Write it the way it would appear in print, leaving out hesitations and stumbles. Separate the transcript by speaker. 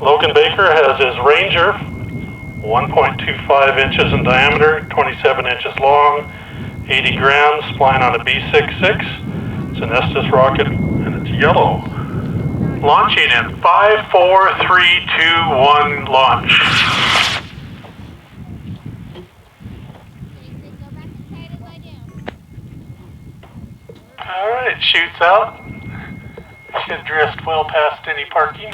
Speaker 1: Logan Baker has his Ranger, 1.25 inches in diameter, 27 inches long, 80 grams, flying on a B66. It's an Estes rocket and it's yellow. Launching in 5, 4, 3, 2, 1, launch. Alright, shoots out. Should drift well past any parking.